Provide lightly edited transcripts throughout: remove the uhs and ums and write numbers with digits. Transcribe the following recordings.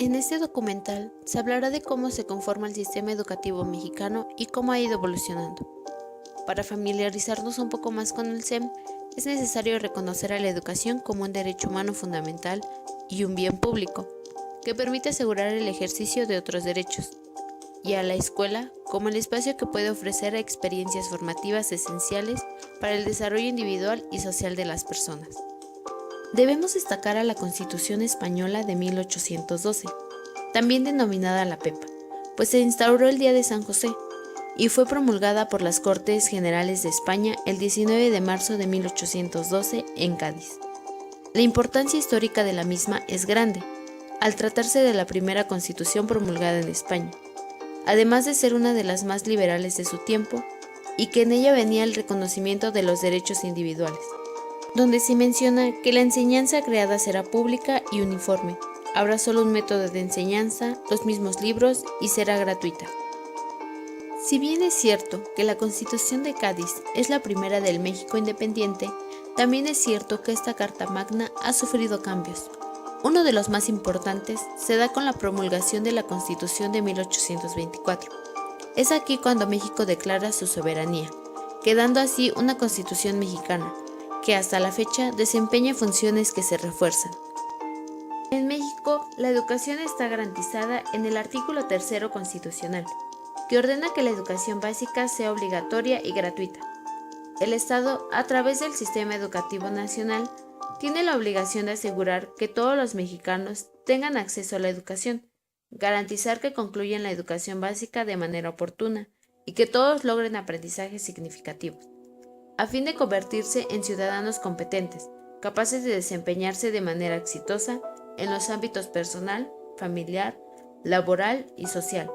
En este documental se hablará de cómo se conforma el sistema educativo mexicano y cómo ha ido evolucionando. Para familiarizarnos un poco más con el SEM, es necesario reconocer a la educación como un derecho humano fundamental y un bien público, que permite asegurar el ejercicio de otros derechos, y a la escuela como el espacio que puede ofrecer experiencias formativas esenciales para el desarrollo individual y social de las personas. Debemos destacar a la Constitución Española de 1812, también denominada la Pepa, pues se instauró el Día de San José y fue promulgada por las Cortes Generales de España el 19 de marzo de 1812 en Cádiz. La importancia histórica de la misma es grande, al tratarse de la primera constitución promulgada en España, además de ser una de las más liberales de su tiempo, y que en ella venía el reconocimiento de los derechos individuales, donde se menciona que la enseñanza creada será pública y uniforme, habrá solo un método de enseñanza, los mismos libros y será gratuita. Si bien es cierto que la Constitución de Cádiz es la primera del México independiente, también es cierto que esta Carta Magna ha sufrido cambios. Uno de los más importantes se da con la promulgación de la Constitución de 1824. Es aquí cuando México declara su soberanía, quedando así una Constitución mexicana, que hasta la fecha desempeña funciones que se refuerzan. En México, la educación está garantizada en el artículo 3 constitucional, que ordena que la educación básica sea obligatoria y gratuita. El Estado, a través del Sistema Educativo Nacional, tiene la obligación de asegurar que todos los mexicanos tengan acceso a la educación, garantizar que concluyan la educación básica de manera oportuna y que todos logren aprendizajes significativos, a fin de convertirse en ciudadanos competentes, capaces de desempeñarse de manera exitosa en los ámbitos personal, familiar, laboral y social.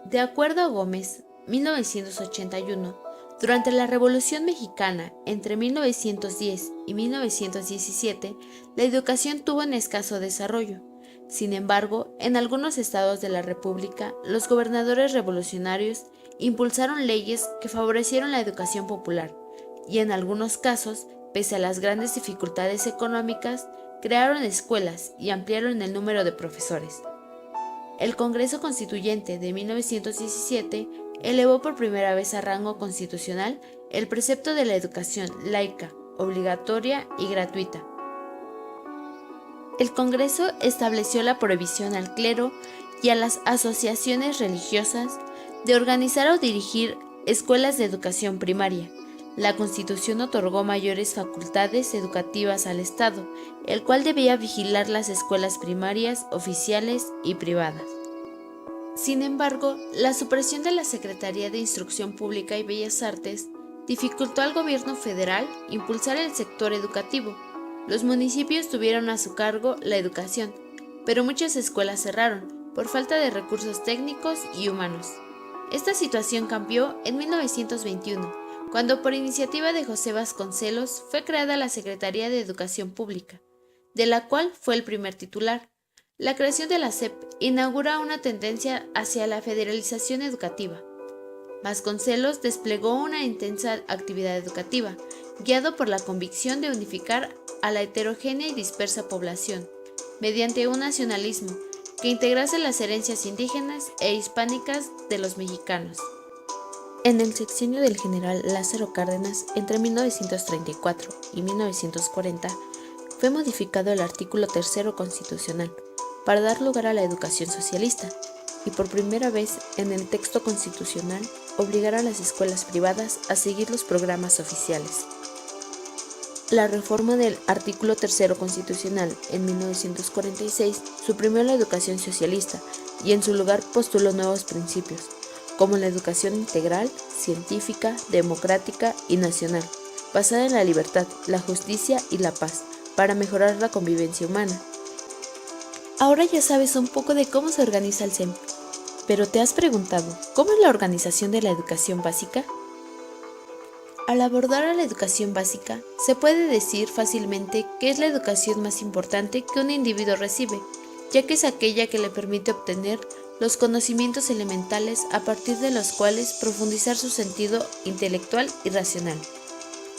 De acuerdo a Gómez, 1981, durante la Revolución Mexicana entre 1910 y 1917, la educación tuvo un escaso desarrollo. Sin embargo, en algunos estados de la República, los gobernadores revolucionarios impulsaron leyes que favorecieron la educación popular y en algunos casos, pese a las grandes dificultades económicas, crearon escuelas y ampliaron el número de profesores. El Congreso Constituyente de 1917 elevó por primera vez a rango constitucional el precepto de la educación laica, obligatoria y gratuita. El Congreso estableció la prohibición al clero y a las asociaciones religiosas de organizar o dirigir escuelas de educación primaria. La Constitución otorgó mayores facultades educativas al Estado, el cual debía vigilar las escuelas primarias, oficiales y privadas. Sin embargo, la supresión de la Secretaría de Instrucción Pública y Bellas Artes dificultó al gobierno federal impulsar el sector educativo. Los municipios tuvieron a su cargo la educación, pero muchas escuelas cerraron por falta de recursos técnicos y humanos. Esta situación cambió en 1921, cuando por iniciativa de José Vasconcelos fue creada la Secretaría de Educación Pública, de la cual fue el primer titular. La creación de la SEP inaugura una tendencia hacia la federalización educativa. Vasconcelos desplegó una intensa actividad educativa, guiado por la convicción de unificar a la heterogénea y dispersa población, mediante un nacionalismo que integrase las herencias indígenas e hispánicas de los mexicanos. En el sexenio del general Lázaro Cárdenas, entre 1934 y 1940, fue modificado el artículo 3 constitucional para dar lugar a la educación socialista y por primera vez en el texto constitucional obligar a las escuelas privadas a seguir los programas oficiales. La reforma del artículo 3 constitucional en 1946 suprimió la educación socialista y en su lugar postuló nuevos principios, como la educación integral, científica, democrática y nacional, basada en la libertad, la justicia y la paz, para mejorar la convivencia humana. Ahora ya sabes un poco de cómo se organiza el SEM, pero ¿te has preguntado cómo es la organización de la educación básica? Al abordar a la educación básica, se puede decir fácilmente que es la educación más importante que un individuo recibe, ya que es aquella que le permite obtener los conocimientos elementales a partir de los cuales profundizar su sentido intelectual y racional.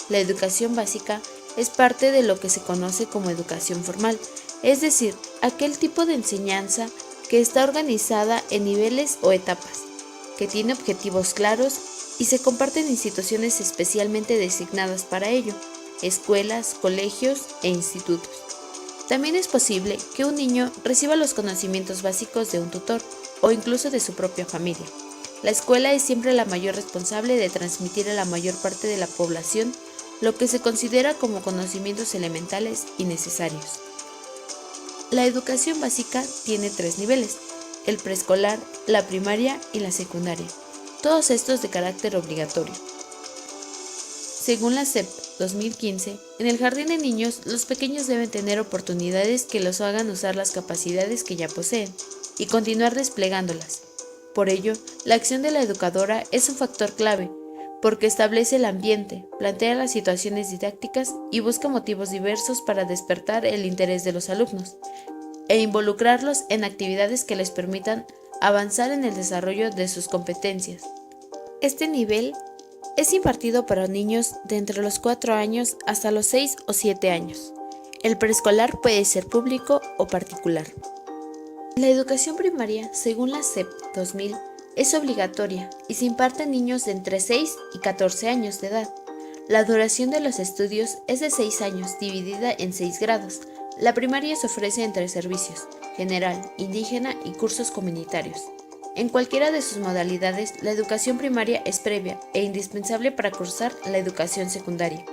La educación básica es parte de lo que se conoce como educación formal, es decir, aquel tipo de enseñanza que está organizada en niveles o etapas, que tiene objetivos claros y se comparten instituciones especialmente designadas para ello, escuelas, colegios e institutos. También es posible que un niño reciba los conocimientos básicos de un tutor o incluso de su propia familia. La escuela es siempre la mayor responsable de transmitir a la mayor parte de la población lo que se considera como conocimientos elementales y necesarios. La educación básica tiene 3 niveles: el preescolar, la primaria y la secundaria, todos estos de carácter obligatorio. Según la SEP 2015, en el jardín de niños, los pequeños deben tener oportunidades que los hagan usar las capacidades que ya poseen y continuar desplegándolas. Por ello, la acción de la educadora es un factor clave, porque establece el ambiente, plantea las situaciones didácticas y busca motivos diversos para despertar el interés de los alumnos e involucrarlos en actividades que les permitan avanzar en el desarrollo de sus competencias. Este nivel es impartido para niños de entre los 4 años hasta los 6 o 7 años. El preescolar puede ser público o particular. La educación primaria, según la SEP 2000, es obligatoria y se imparte a niños de entre 6 y 14 años de edad. La duración de los estudios es de 6 años, dividida en 6 grados. La primaria se ofrece entre servicios, general, indígena y cursos comunitarios. En cualquiera de sus modalidades, la educación primaria es previa e indispensable para cursar la educación secundaria.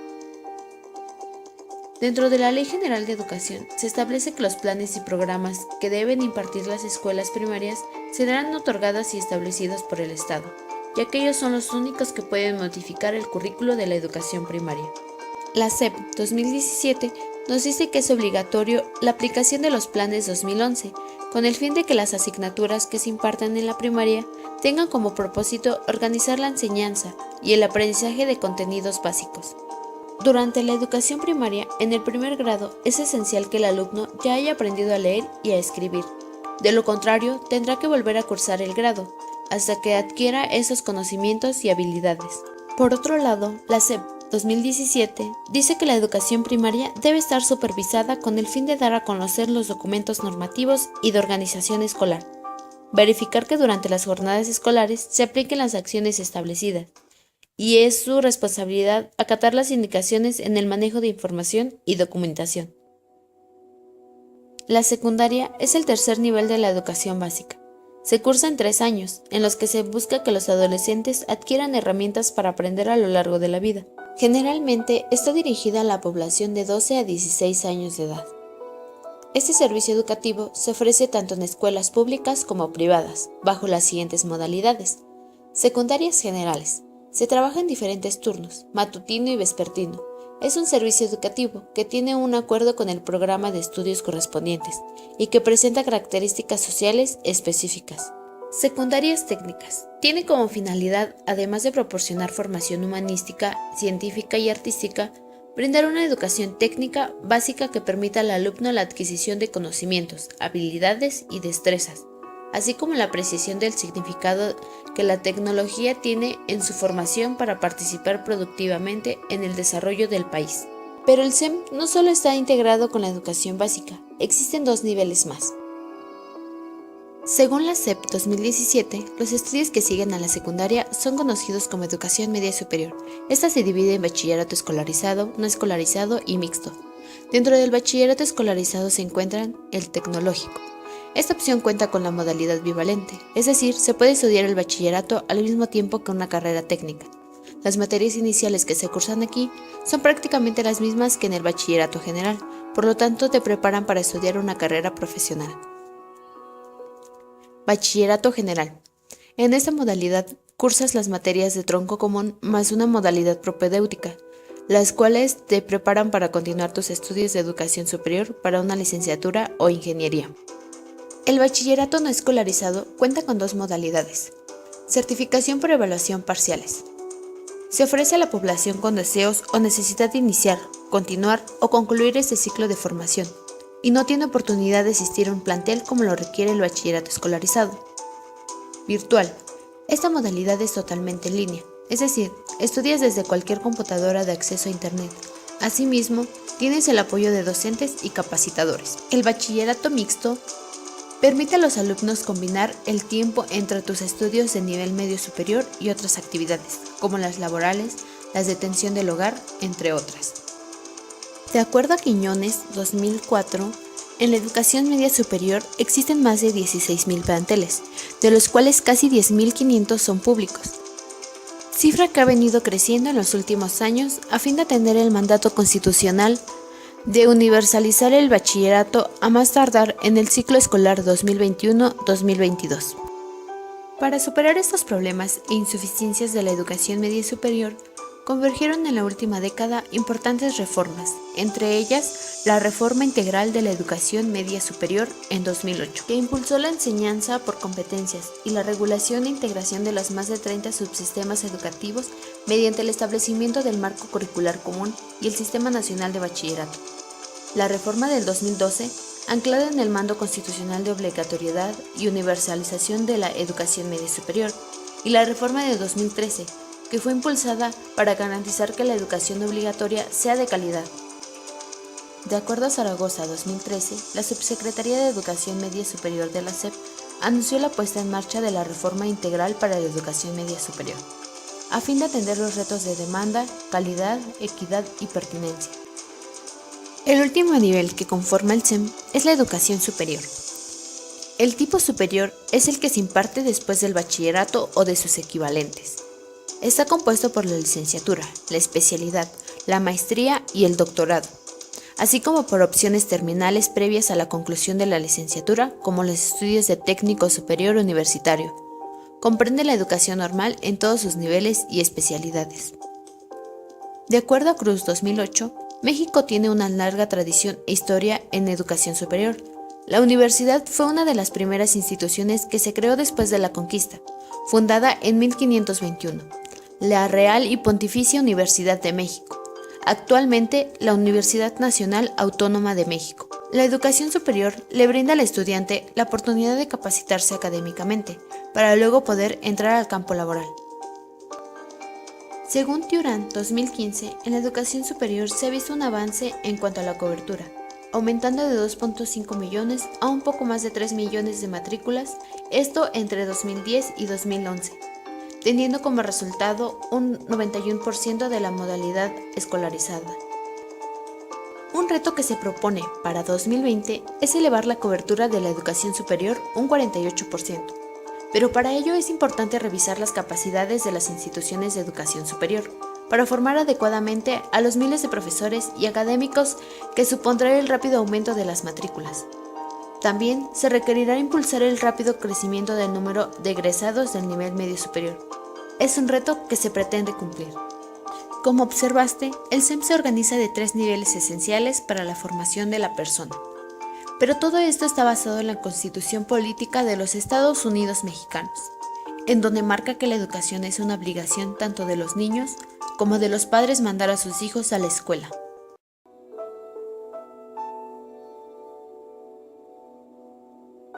Dentro de la Ley General de Educación, se establece que los planes y programas que deben impartir las escuelas primarias serán otorgados y establecidos por el Estado, ya que ellos son los únicos que pueden modificar el currículo de la educación primaria. La SEP 2017 nos dice que es obligatorio la aplicación de los planes 2011, con el fin de que las asignaturas que se impartan en la primaria tengan como propósito organizar la enseñanza y el aprendizaje de contenidos básicos. Durante la educación primaria, en el primer grado, es esencial que el alumno ya haya aprendido a leer y a escribir. De lo contrario, tendrá que volver a cursar el grado, hasta que adquiera esos conocimientos y habilidades. Por otro lado, la SEP 2017 dice que la educación primaria debe estar supervisada con el fin de dar a conocer los documentos normativos y de organización escolar, verificar que durante las jornadas escolares se apliquen las acciones establecidas, y es su responsabilidad acatar las indicaciones en el manejo de información y documentación. La secundaria es el tercer nivel de la educación básica. Se cursa en 3 años, en los que se busca que los adolescentes adquieran herramientas para aprender a lo largo de la vida. Generalmente está dirigida a la población de 12 a 16 años de edad. Este servicio educativo se ofrece tanto en escuelas públicas como privadas, bajo las siguientes modalidades. Secundarias generales. Se trabaja en diferentes turnos, matutino y vespertino. Es un servicio educativo que tiene un acuerdo con el programa de estudios correspondientes y que presenta características sociales específicas. Secundarias técnicas. Tiene como finalidad, además de proporcionar formación humanística, científica y artística, brindar una educación técnica básica que permita al alumno la adquisición de conocimientos, habilidades y destrezas, así como la apreciación del significado que la tecnología tiene en su formación para participar productivamente en el desarrollo del país. Pero el SEM no solo está integrado con la educación básica, existen 2 niveles más. Según la SEP 2017, los estudios que siguen a la secundaria son conocidos como educación media superior. Esta se divide en bachillerato escolarizado, no escolarizado y mixto. Dentro del bachillerato escolarizado se encuentran el tecnológico. Esta opción cuenta con la modalidad bivalente, es decir, se puede estudiar el bachillerato al mismo tiempo que una carrera técnica. Las materias iniciales que se cursan aquí son prácticamente las mismas que en el bachillerato general, por lo tanto te preparan para estudiar una carrera profesional. Bachillerato general. En esta modalidad cursas las materias de tronco común más una modalidad propedéutica, las cuales te preparan para continuar tus estudios de educación superior para una licenciatura o ingeniería. El bachillerato no escolarizado cuenta con 2 modalidades. Certificación por evaluación parciales. Se ofrece a la población con deseos o necesidad de iniciar, continuar o concluir este ciclo de formación, y no tiene oportunidad de asistir a un plantel como lo requiere el bachillerato escolarizado. Virtual. Esta modalidad es totalmente en línea, es decir, estudias desde cualquier computadora de acceso a Internet, Asimismo, tienes el apoyo de docentes y capacitadores. El bachillerato mixto permite a los alumnos combinar el tiempo entre tus estudios de nivel medio superior y otras actividades, como las laborales, las de atención del hogar, entre otras. De acuerdo a Quiñones, 2004, en la educación media superior existen más de 16.000 planteles, de los cuales casi 10.500 son públicos, cifra que ha venido creciendo en los últimos años a fin de atender el mandato constitucional de universalizar el bachillerato a más tardar en el ciclo escolar 2021-2022. Para superar estos problemas e insuficiencias de la educación media superior, convergieron en la última década importantes reformas, entre ellas la Reforma Integral de la Educación Media Superior en 2008, que impulsó la enseñanza por competencias y la regulación e integración de los más de 30 subsistemas educativos mediante el establecimiento del marco curricular común y el Sistema Nacional de Bachillerato. La reforma del 2012, anclada en el mando constitucional de obligatoriedad y universalización de la educación media superior, y la reforma de 2013, que fue impulsada para garantizar que la educación obligatoria sea de calidad. De acuerdo a Zaragoza 2013, la Subsecretaría de Educación Media Superior de la SEP anunció la puesta en marcha de la Reforma Integral para la Educación Media Superior, a fin de atender los retos de demanda, calidad, equidad y pertinencia. El último nivel que conforma el SEM es la educación superior. El tipo superior es el que se imparte después del bachillerato o de sus equivalentes. Está compuesto por la licenciatura, la especialidad, la maestría y el doctorado, así como por opciones terminales previas a la conclusión de la licenciatura, como los estudios de técnico superior universitario. Comprende la educación normal en todos sus niveles y especialidades. De acuerdo a Cruz 2008, México tiene una larga tradición e historia en educación superior. La universidad fue una de las primeras instituciones que se creó después de la conquista, fundada en 1521. La Real y Pontificia Universidad de México, actualmente la Universidad Nacional Autónoma de México. La educación superior le brinda al estudiante la oportunidad de capacitarse académicamente, para luego poder entrar al campo laboral. Según Tiurán 2015, en la educación superior se ha visto un avance en cuanto a la cobertura, aumentando de 2.5 millones a un poco más de 3 millones de matrículas, esto entre 2010 y 2011. Teniendo como resultado un 91% de la modalidad escolarizada. Un reto que se propone para 2020 es elevar la cobertura de la educación superior un 48%, pero para ello es importante revisar las capacidades de las instituciones de educación superior, para formar adecuadamente a los miles de profesores y académicos que supondrá el rápido aumento de las matrículas. También se requerirá impulsar el rápido crecimiento del número de egresados del nivel medio superior. Es un reto que se pretende cumplir. Como observaste, el SEM se organiza de 3 niveles esenciales para la formación de la persona. Pero todo esto está basado en la Constitución Política de los Estados Unidos Mexicanos, en donde marca que la educación es una obligación tanto de los niños como de los padres mandar a sus hijos a la escuela.